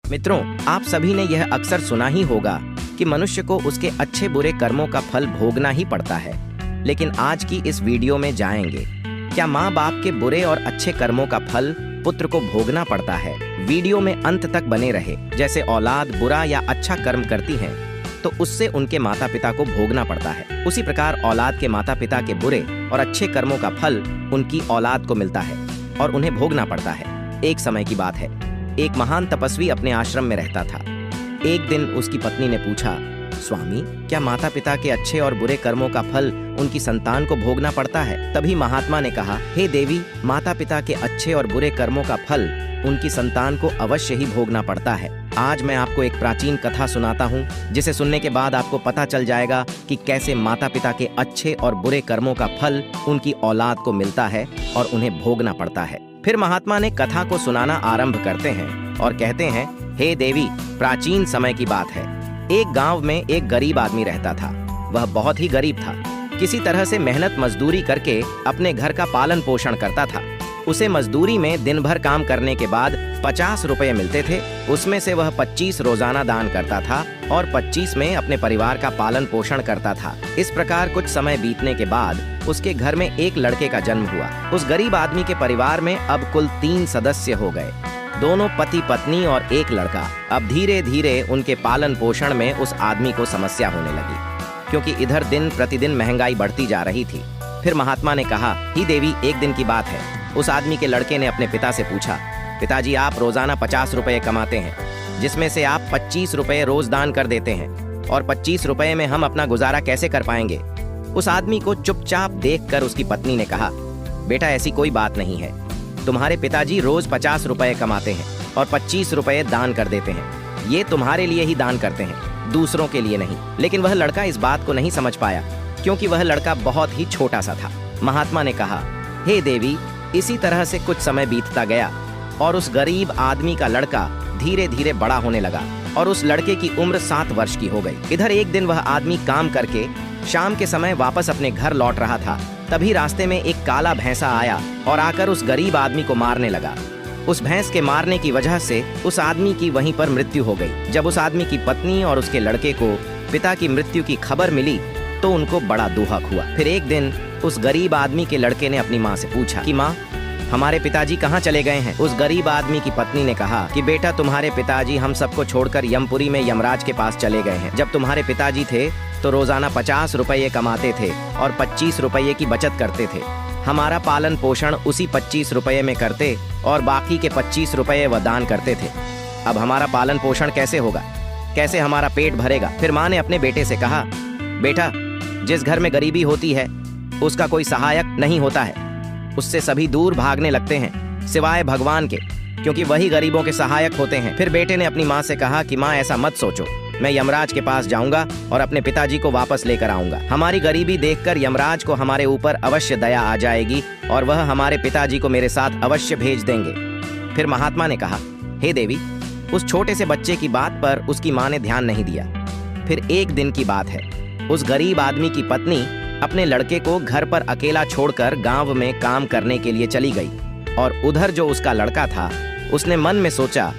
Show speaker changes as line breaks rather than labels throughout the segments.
मित्रों, आप सभी ने यह अक्सर सुना ही होगा कि मनुष्य को उसके अच्छे बुरे कर्मों का फल भोगना ही पड़ता है। लेकिन आज की इस वीडियो में जाएंगे, क्या माँ बाप के बुरे और अच्छे कर्मों का फल पुत्र को भोगना पड़ता है। वीडियो में अंत तक बने रहे। जैसे औलाद बुरा या अच्छा कर्म करती है तो उससे उनके माता पिता को भोगना पड़ता है, उसी प्रकार औलाद के माता पिता के बुरे और अच्छे कर्मों का फल उनकी औलाद को मिलता है और उन्हें भोगना पड़ता है। एक समय की बात है, एक महान तपस्वी अपने आश्रम में रहता था। एक दिन उसकी पत्नी ने पूछा, स्वामी, क्या माता पिता के अच्छे और बुरे कर्मों का फल उनकी संतान को भोगना पड़ता है? तभी महात्मा ने कहा, हे देवी, माता पिता के अच्छे और बुरे कर्मों का फल उनकी संतान को अवश्य ही भोगना पड़ता है। आज मैं आपको एक प्राचीन कथा सुनाता हूँ, जिसे सुनने के बाद आपको पता चल जाएगा कि कैसे माता पिता के अच्छे और बुरे कर्मों का फल उनकी औलाद को मिलता है और उन्हें भोगना पड़ता है। फिर महात्मा ने कथा को सुनाना आरंभ करते हैं और कहते हैं, हे देवी, प्राचीन समय की बात है। एक गांव में एक गरीब आदमी रहता था। वह बहुत ही गरीब था। किसी तरह से मेहनत मजदूरी करके अपने घर का पालन पोषण करता था। उसे मजदूरी में दिन भर काम करने के बाद 50 रुपये मिलते थे। उसमें से वह 25 रोजाना दान करता था और 25 में अपने परिवार का पालन पोषण करता था। इस प्रकार कुछ समय बीतने के बाद उसके घर में एक लड़के का जन्म हुआ। उस गरीब आदमी के परिवार में अब कुल 3 सदस्य हो गए, दोनों पति पत्नी और एक लड़का। अब धीरे धीरे उनके पालन पोषण में उस आदमी को समस्या होने लगी, क्योंकि इधर दिन प्रतिदिन महंगाई बढ़ती जा रही थी। फिर महात्मा ने कहा, ही देवी, एक दिन की बात है। उस आदमी के लड़के ने अपने पिता से पूछा, पिताजी, आप रोजाना 50 रुपये कमाते हैं, जिसमें से आप 25 रुपये रोज दान कर देते हैं, और 25 रुपये में हम अपना गुजारा कैसे कर पाएंगे? उस आदमी को चुपचाप देखकर उसकी पत्नी ने कहा, बेटा, ऐसी कोई बात नहीं है। तुम्हारे पिताजी रोज 50 रुपये कमाते हैं और 25 रुपये दान कर देते हैं। ये तुम्हारे लिए ही दान करते हैं, दूसरों के लिए नहीं। लेकिन वह लड़का इस बात को नहीं समझ पाया, क्योंकि वह लड़का बहुत ही छोटा सा था। महात्मा ने कहा, हे देवी, इसी तरह से कुछ समय बीतता गया और उस गरीब आदमी का लड़का धीरे धीरे बड़ा होने लगा और उस लड़के की उम्र 7 वर्ष की हो गई। इधर एक दिन वह आदमी काम करके शाम के समय वापस अपने घर लौट रहा था। तभी रास्ते में एक काला भैंसा आया और आकर उस गरीब आदमी को मारने लगा। उस भैंस के मारने की वजह से उस आदमी की वहीं पर मृत्यु हो गई। जब उस आदमी की पत्नी और उसके लड़के को पिता की मृत्यु की खबर मिली तो उनको बड़ा दुख हुआ। फिर एक दिन उस गरीब आदमी के लड़के ने अपनी माँ से पूछा कि माँ, हमारे पिताजी कहाँ चले गए हैं? उस गरीब आदमी की पत्नी ने कहा कि बेटा, तुम्हारे पिताजी हम सबको छोड़कर यमपुरी में यमराज के पास चले गए हैं। जब तुम्हारे पिताजी थे तो रोजाना 50 रुपये कमाते थे और 25 रुपये की बचत करते थे। हमारा पालन पोषण उसी 25 रुपये में करते और बाकी के 25 रुपये वह दान करते थे। अब हमारा पालन पोषण कैसे होगा? कैसे हमारा पेट भरेगा? फिर माँ ने अपने बेटे से कहा, बेटा, जिस घर में गरीबी होती है उसका कोई सहायक नहीं होता है। उससे सभी दूर भागने लगते हैं सिवाय भगवान के, क्योंकि वही गरीबों के सहायक होते हैं। फिर बेटे ने अपनी माँ से कहा कि माँ, ऐसा मत सोचो, मैं यमराज के पास जाऊंगा और अपने पिताजी को वापस लेकर आऊंगा। हमारी गरीबी देखकर यमराज को हमारे ऊपर अवश्य दया आ जाएगी और वह हमारे पिताजी को मेरे साथ अवश्य भेज देंगे। फिर महात्मा ने कहा, हे देवी, उस छोटे से बच्चे की बात पर उसकी माँ ने ध्यान नहीं दिया। फिर एक दिन की बात है, उस गरीब आदमी की पत्नी अपने लड़के को घर पर अकेला छोड़कर गांव में काम करने के लिए चली गई और उधर जो उसका लड़का था उसने मन में सोचा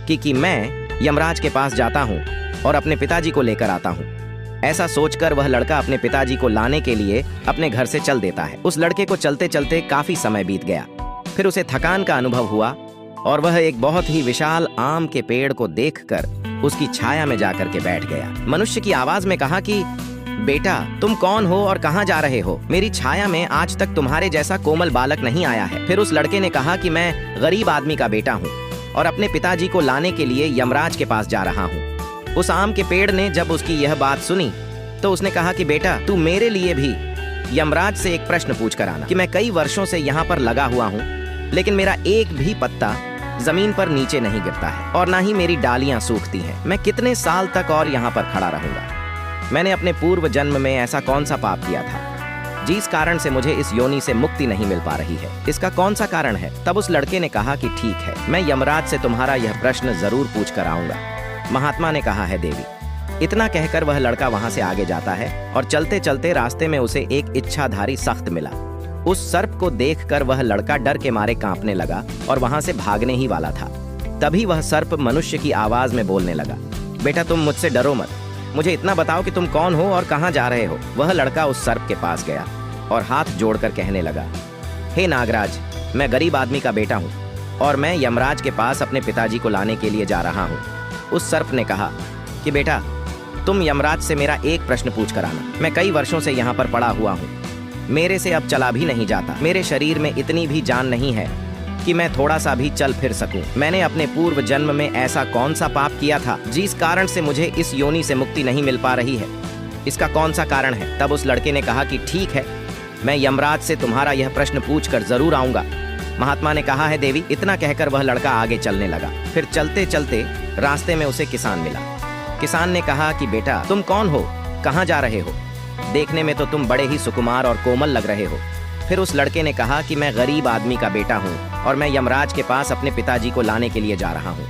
कि मैं यमराज के पास जाता हूं और अपने पिताजी को लेकर आता हूं। ऐसा सोचकर वह लड़का अपने पिताजी को लाने के लिए अपने घर से चल देता है। उस लड़के को चलते चलते काफी समय बीत गया। फिर उसे थकान का अनुभव हुआ और वह एक बहुत ही विशाल आम के पेड़ को देखकर उसकी छाया में जाकर के बैठ गया। मनुष्य की आवाज में कहा कि बेटा, तुम कौन हो और कहाँ जा रहे हो? मेरी छाया में आज तक तुम्हारे जैसा कोमल बालक नहीं आया है। फिर उस लड़के ने कहा कि मैं गरीब आदमी का बेटा हूँ और अपने पिताजी को लाने के लिए यमराज के पास जा रहा हूँ। उस आम के पेड़ ने जब उसकी यह बात सुनी तो उसने कहा कि बेटा, तू मेरे लिए भी यमराज से एक प्रश्न पूछ कर आना कि मैं कई वर्षों से यहाँ पर लगा हुआ हूँ, लेकिन मेरा एक भी पत्ता जमीन पर नीचे नहीं गिरता है और ना ही मेरी डालियां सूखती हैं। मैं कितने साल तक और यहाँ पर खड़ा रहूंगा? मैंने अपने पूर्व जन्म में ऐसा कौन सा पाप किया था जिस कारण से मुझे इस योनि से मुक्ति नहीं मिल पा रही है? इसका कौन सा कारण है? तब उस लड़के ने कहा कि ठीक है, मैं यमराज से तुम्हारा यह प्रश्न जरूर पूछ कर आऊंगा। महात्मा ने कहा है देवी। इतना कहकर वह लड़का वहां से आगे जाता है और चलते चलते रास्ते में उसे एक इच्छाधारी सख्त मिला। उस सर्प को देखकर वह लड़का डर के मारे कांपने लगा और वहां से भागने ही वाला था। तभी वह सर्प मनुष्य की आवाज में बोलने लगा, बेटा तुम मुझसे डरो मत, मुझे इतना बताओ कि तुम कौन हो और कहाँ जा रहे हो। वह लड़का उस सर्प के पास गया और हाथ जोड़कर कहने लगा, हे नागराज, मैं गरीब आदमी का बेटा हूँ और मैं यमराज के पास अपने पिताजी को लाने के लिए जा रहा हूँ। उस सर्प ने कहा कि बेटा तुम यमराज से मेरा एक प्रश्न पूछ कर आना। मैं कई वर्षों से यहाँ पर पड़ा हुआ हूँ, मेरे से अब चला भी नहीं जाता, मेरे शरीर में इतनी भी जान नहीं है कि मैं थोड़ा सा भी चल फिर सकूं। मैंने अपने पूर्व जन्म में ऐसा कौन सा पाप किया था जिस कारण से मुझे इस योनि से मुक्ति नहीं मिल पा रही है, इसका कौन सा कारण है। तब उस लड़के ने कहा कि ठीक है, मैं यमराज से तुम्हारा यह प्रश्न पूछकर जरूर आऊंगा। महात्मा ने कहा है देवी। इतना कहकर वह लड़का आगे चलने लगा। फिर चलते चलते रास्ते में उसे किसान मिला। किसान ने कहा कि बेटा तुम कौन हो, कहाँ जा रहे हो, देखने में तो तुम बड़े ही सुकुमार और कोमल लग रहे हो। फिर उस लड़के ने कहा कि मैं गरीब आदमी का बेटा हूँ और मैं यमराज के पास अपने पिताजी को लाने के लिए जा रहा हूँ।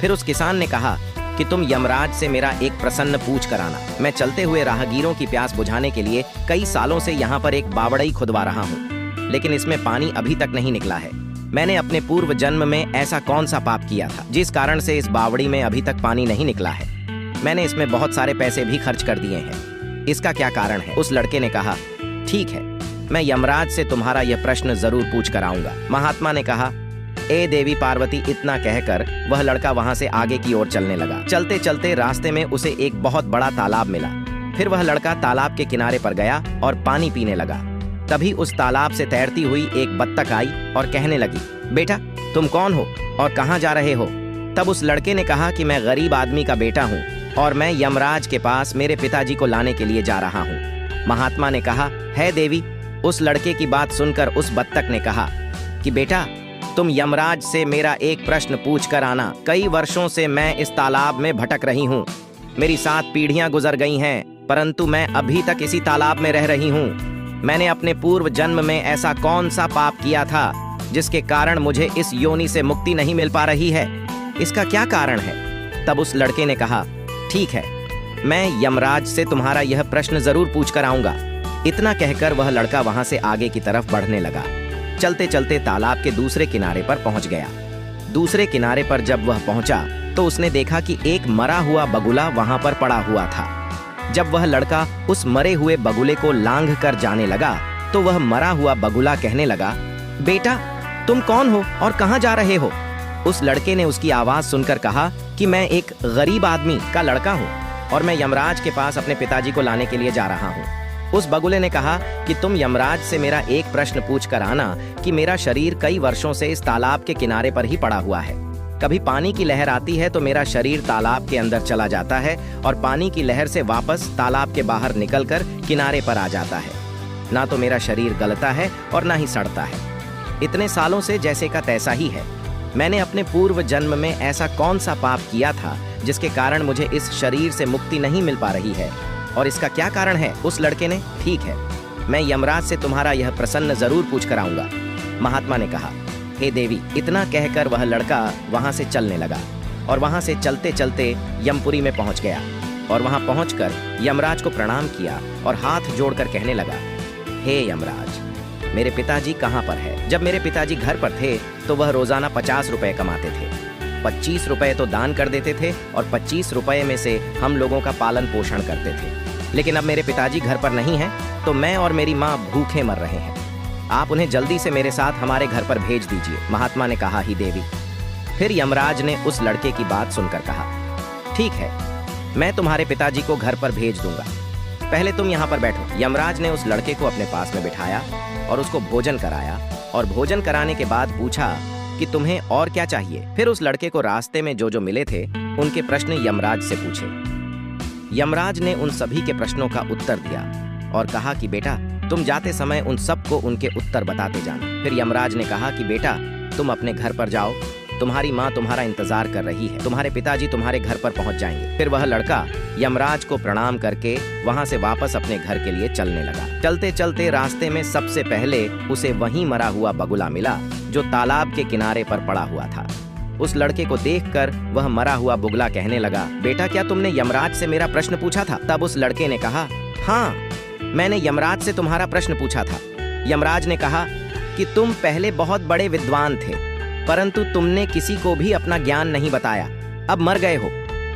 फिर उस किसान ने कहा कि तुम यमराज से मेरा एक प्रश्न पूछ कर आना। मैं चलते हुए राहगीरों की प्यास बुझाने के लिए कई सालों से यहाँ पर एक बावड़ई खुदवा रहा हूँ, लेकिन इसमें पानी अभी तक नहीं निकला है। मैंने अपने पूर्व जन्म में ऐसा कौन सा पाप किया था जिस कारण से इस बावड़ी में अभी तक पानी नहीं निकला है। मैंने इसमें बहुत सारे पैसे भी खर्च कर दिए हैं, इसका क्या कारण है। उस लड़के ने कहा ठीक है, मैं यमराज से तुम्हारा यह प्रश्न जरूर पूछ कर आऊंगा। महात्मा ने कहा ए देवी पार्वती। इतना कहकर वह लड़का वहां से आगे की ओर चलने लगा। चलते चलते रास्ते में उसे एक बहुत बड़ा तालाब मिला। फिर वह लड़का तालाब के किनारे पर गया और पानी पीने लगा। तभी उस तालाब से तैरती हुई एक बत्तख आई और कहने लगी, बेटा तुम कौन हो और कहाँ जा रहे हो। तब उस लड़के ने कहा कि मैं गरीब आदमी का बेटा हूँ और मैं यमराज के पास मेरे पिताजी को लाने के लिए जा रहा हूँ। महात्मा ने कहा है देवी। उस लड़के की बात सुनकर उस बत्तख ने कहा कि बेटा तुम यमराज से मेरा एक प्रश्न पूछ कर आना। कई वर्षों से मैं इस तालाब में भटक रही हूँ, मेरी 7 पीढ़ियां गुजर गई हैं, परंतु मैं अभी तक इसी तालाब में रह रही हूँ। मैंने अपने पूर्व जन्म में ऐसा कौन सा पाप किया था जिसके कारण मुझे इस योनि से मुक्ति नहीं मिल पा रही है, इसका क्या कारण है। तब उस लड़के ने कहा ठीक है, मैं यमराज से तुम्हारा यह प्रश्न जरूर पूछ कर आऊंगा। इतना कहकर वह लड़का वहां से आगे की तरफ बढ़ने लगा। चलते चलते तालाब के दूसरे किनारे पर पहुंच गया। दूसरे किनारे पर जब वह पहुंचा तो उसने देखा कि एक मरा हुआ बगुला वहां पर पड़ा हुआ था। जब वह लड़का उस मरे हुए बगुले को लांघ कर जाने लगा तो वह मरा हुआ बगुला कहने लगा, बेटा तुम कौन हो और कहाँ जा रहे हो। उस लड़के ने उसकी आवाज सुनकर कहा कि मैं एक गरीब आदमी का लड़का हूँ और मैं यमराज के पास अपने पिताजी को लाने के लिए जा रहा हूँ। उस बगुले ने कहा कि तुम यमराज से मेरा एक प्रश्न पूछ कर आना कि मेरा शरीर कई वर्षों से इस तालाब के किनारे पर ही पड़ा हुआ है। कभी पानी की लहर आती है तो मेरा शरीर तालाब के अंदर चला जाता है और पानी की लहर से वापस तालाब के बाहर निकलकर किनारे पर आ जाता है। ना तो मेरा शरीर गलता है और ना ही सड़ता है, इतने सालों से जैसे का तैसा ही है। मैंने अपने पूर्व जन्म में ऐसा कौन सा पाप किया था जिसके कारण मुझे इस शरीर से मुक्ति नहीं मिल पा रही है और इसका क्या कारण है। उस लड़के ने ठीक है, मैं यमराज से तुम्हारा यह प्रश्न जरूर पूछ कर आऊंगा। महात्मा ने कहा हे देवी। इतना कहकर वह लड़का वहां से चलने लगा और वहां से चलते चलते यमपुरी में पहुंच गया और वहां पहुंचकर यमराज को प्रणाम किया और हाथ जोड़कर कहने लगा, हे यमराज, मेरे पिताजी कहाँ पर है। जब मेरे पिताजी घर पर थे तो वह रोजाना 50 रुपए कमाते थे। 25 रुपए तो दान कर देते थे और 25 रुपए में से हम लोगों का पालन पोषण करते थे। लेकिन अब मेरे पिताजी घर पर नहीं हैं तो मैं और मेरी माँ भूखे मर रहे हैं। आप उन्हें जल्दी से मेरे साथ हमारे घर पर भेज दीजिए। महात्मा ने कहा ही देवी। फिर यमराज ने उस लड़के की बात सुनकर कहा ठीक है, मैं तुम्हारे पिताजी को घर पर भेज दूंगा, पहले तुम यहाँ पर बैठो। यमराज ने उस लड़के को अपने पास में बिठाया और उसको भोजन कराया और भोजन कराने के बाद पूछा कि तुम्हें और क्या चाहिए। फिर उस लड़के को रास्ते में जो मिले थे उनके प्रश्न यमराज से पूछे। यमराज ने उन सभी के प्रश्नों का उत्तर दिया और कहा कि बेटा तुम जाते समय उन सबको उनके उत्तर बताते जाना। फिर यमराज ने कहा कि बेटा तुम अपने घर पर जाओ, तुम्हारी माँ तुम्हारा इंतजार कर रही है, तुम्हारे पिताजी तुम्हारे घर पर पहुंच जाएंगे। फिर वह लड़का यमराज को प्रणाम करके वहां से वापस अपने घर के लिए चलने लगा। चलते चलते रास्ते में सबसे पहले उसे वहीं मरा हुआ बगुला मिला जो तालाब के किनारे पर पड़ा हुआ था। उस लड़के को देखकर वह मरा हुआ बुगला कहने लगा, बेटा क्या तुमने यमराज से मेरा प्रश्न पूछा था। तब उस लड़के ने कहा हाँ, मैंने यमराज से तुम्हारा प्रश्न पूछा था। यमराज ने कहा कि तुम पहले बहुत बड़े विद्वान थे, परंतु तुमने किसी को भी अपना ज्ञान नहीं बताया। अब मर गए हो।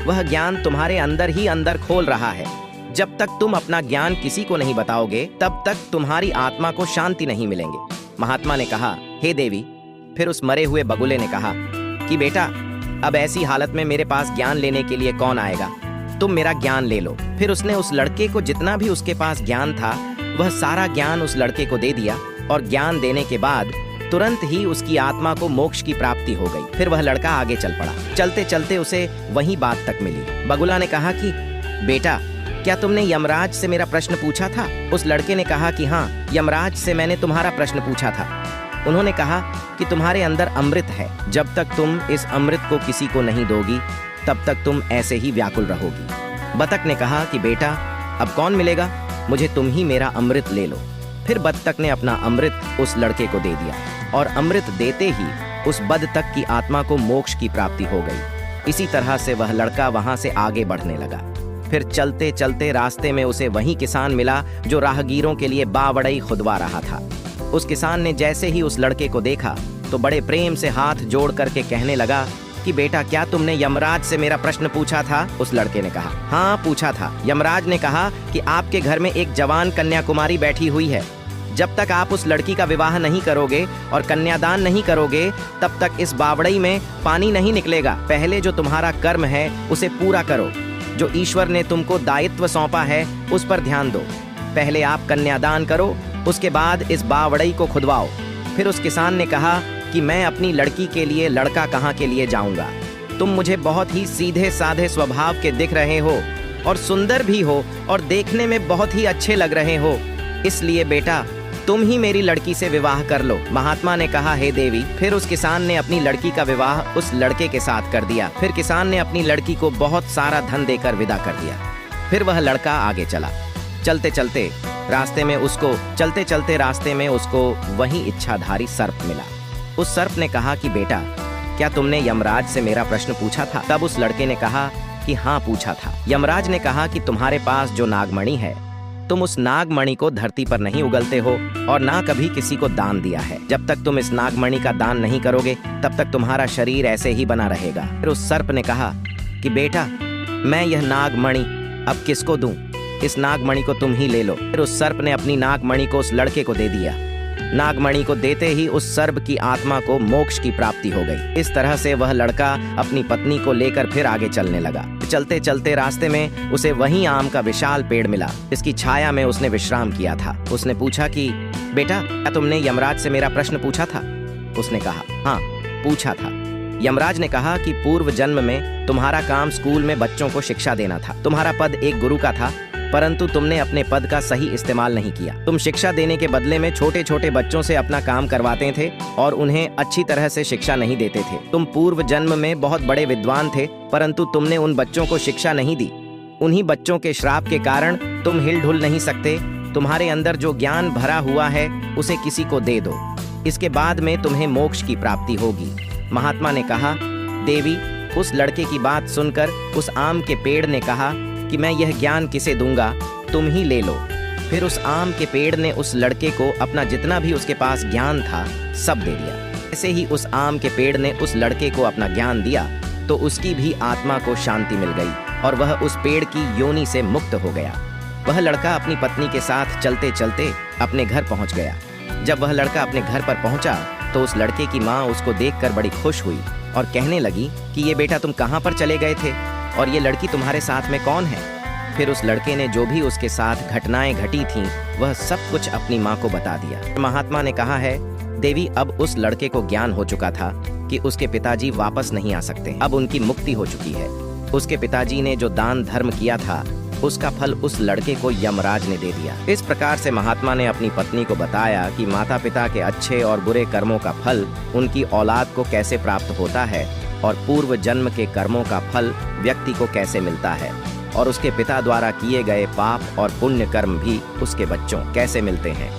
वह ज्ञान तुम्हारे अंदर ही अंदर खोल रहा है। जब तक तुम अपना ज्ञान किसी को नहीं बताओगे तब तक तुम्हारी आत्मा को शांति नहीं मिलेंगे। महात्मा ने कहा, हे देवी। फिर उस मरे हुए बगुले ने कहा कि बेटा, अब ऐसी हालत में मेरे पास ज्ञान लेने के लिए कौन आएगा, तुम मेरा ज्ञान ले लो। फिर उसने उस लड़के को जितना भी उसके पास ज्ञान था वह सारा ज्ञान उस लड़के को दे दिया, और ज्ञान देने के बाद तुरंत ही उसकी आत्मा को मोक्ष की प्राप्ति हो गई। फिर वह लड़का आगे चल पड़ा। चलते चलते उसे वही बात तक मिली। बगुला ने कहा कि बेटा, क्या तुमने यमराज से मेरा प्रश्न पूछा था? उस लड़के ने कहा कि हाँ, यमराज से मैंने तुम्हारा प्रश्न पूछा था। उन्होंने कहा कि तुम्हारे अंदर अमृत है। जब तक तुम इस अमृत को किसी को नहीं दोगी तब तक तुम ऐसे ही व्याकुल रहोगी। बतख ने कहा कि बेटा, अब कौन मिलेगा, मुझे तुम ही मेरा अमृत ले लो। फिर बतख ने अपना अमृत उस लड़के को दे दिया, और अमृत देते ही उस बतख की आत्मा को मोक्ष की प्राप्ति हो गई। इसी तरह से वह लड़का वहां से आगे बढ़ने लगा। फिर चलते चलते रास्ते में उसे वही किसान मिला जो राहगीरों के लिए बावड़ई खुदवा रहा था। उस किसान ने जैसे ही उस लड़के को देखा तो बड़े प्रेम से हाथ जोड़ करके कहने लगा कि बेटा, क्या तुमने यमराज से मेरा प्रश्न पूछा था? उस लड़के ने कहा, हाँ पूछा था। यमराज ने कहा कि आपके घर में एक जवान कन्याकुमारी बैठी हुई है। जब तक आप उस लड़की का विवाह नहीं करोगे और कन्यादान नहीं करोगे तब तक इस बावड़ई में पानी नहीं निकलेगा। पहले जो तुम्हारा कर्म है उसे पूरा करो। जो ईश्वर ने तुमको दायित्व सौंपा है उस पर ध्यान दो। पहले आप कन्यादान करो, उसके बाद इस बावड़ई को खुदवाओ। फिर उस किसान ने कहा कि मैं अपनी लड़की के लिए लड़का कहाँ के लिए जाऊंगा? तुम मुझे बहुत ही सीधे साधे स्वभाव के दिख रहे हो और सुंदर भी हो और देखने में बहुत ही अच्छे लग रहे हो, इसलिए बेटा तुम ही मेरी लड़की से विवाह कर लो। महात्मा ने कहा, हे देवी। फिर उस किसान ने अपनी लड़की का विवाह उस लड़के के साथ कर दिया। फिर किसान ने अपनी लड़की को बहुत सारा धन देकर विदा कर दिया। फिर वह लड़का आगे चला। चलते चलते रास्ते में उसको वही इच्छाधारी सर्प मिला। उस सर्प ने कहा कि बेटा, क्या तुमने यमराज से मेरा प्रश्न पूछा था? तब उस लड़के ने कहा कि हाँ पूछा था। यमराज ने कहा कि तुम्हारे पास जो नागमणि है, तुम उस नागमणि को धरती पर नहीं उगलते हो और ना कभी किसी को दान दिया है। जब तक तुम इस नागमणि का दान नहीं करोगे तब तक तुम्हारा शरीर ऐसे ही बना रहेगा। फिर उस सर्प ने कहा कि बेटा, मैं यह नागमणि अब किसको दूं? इस नागमणि को तुम ही ले लो। फिर उस सर्प ने अपनी नागमणि को उस लड़के को दे दिया। नागमणि को देते ही उस सर्प की आत्मा को मोक्ष की प्राप्ति हो गई। इस तरह से वह लड़का अपनी पत्नी को लेकर फिर आगे चलने लगा। चलते चलते रास्ते में उसे वही आम का विशाल पेड़ मिला, इसकी छाया में उसने विश्राम किया था। उसने पूछा कि बेटा, क्या तुमने यमराज से मेरा प्रश्न पूछा था? उसने कहा, हाँ पूछा था। यमराज ने कहा कि पूर्व जन्म में तुम्हारा काम स्कूल में बच्चों को शिक्षा देना था। तुम्हारा पद एक गुरु का था, परंतु तुमने अपने पद का सही इस्तेमाल नहीं किया। तुम शिक्षा देने के बदले में छोटे छोटे बच्चों से अपना काम करवाते थे और उन्हें अच्छी तरह से शिक्षा नहीं देते थे। तुम पूर्व जन्म में बहुत बड़े विद्वान थे, परंतु तुमने उन बच्चों को शिक्षा नहीं दी। उन्हीं बच्चों के श्राप के कारण तुम हिल ढुल नहीं सकते। तुम्हारे अंदर जो ज्ञान भरा हुआ है उसे किसी को दे दो, इसके बाद में तुम्हें मोक्ष की प्राप्ति होगी। महात्मा ने कहा, देवी। उस लड़के की बात सुनकर उस आम के पेड़ ने कहा कि मैं यह ज्ञान किसे दूंगा, तुम ही ले लो। फिर उस आम के पेड़ ने उस लड़के को अपना जितना भी उसके पास ज्ञान था सब दे दिया। ऐसे ही उस आम के पेड़ ने उस लड़के को अपना ज्ञान दिया तो उसकी भी आत्मा को शांति मिल गई और वह उस पेड़ की योनि से मुक्त हो गया। वह लड़का अपनी पत्नी के साथ चलते चलते अपने घर पहुंच गया। जब वह लड़का अपने घर पर पहुंचा तो उस लड़के की माँ उसको देखकर बड़ी खुश हुई और कहने लगी कि ये बेटा, तुम कहाँ पर चले गए थे और ये लड़की तुम्हारे साथ में कौन है? फिर उस लड़के ने जो भी उसके साथ घटनाएं घटी थीं वह सब कुछ अपनी माँ को बता दिया। महात्मा ने कहा है, देवी, अब उस लड़के को ज्ञान हो चुका था कि उसके पिताजी वापस नहीं आ सकते। अब उनकी मुक्ति हो चुकी है। उसके पिताजी ने जो दान धर्म किया था उसका फल उस लड़के को यमराज ने दे दिया। इस प्रकार से महात्मा ने अपनी पत्नी को बताया कि माता पिता के अच्छे और बुरे कर्मों का फल उनकी औलाद को कैसे प्राप्त होता है और पूर्व जन्म के कर्मों का फल व्यक्ति को कैसे मिलता है और उसके पिता द्वारा किए गए पाप और पुण्य कर्म भी उसके बच्चों कैसे मिलते हैं।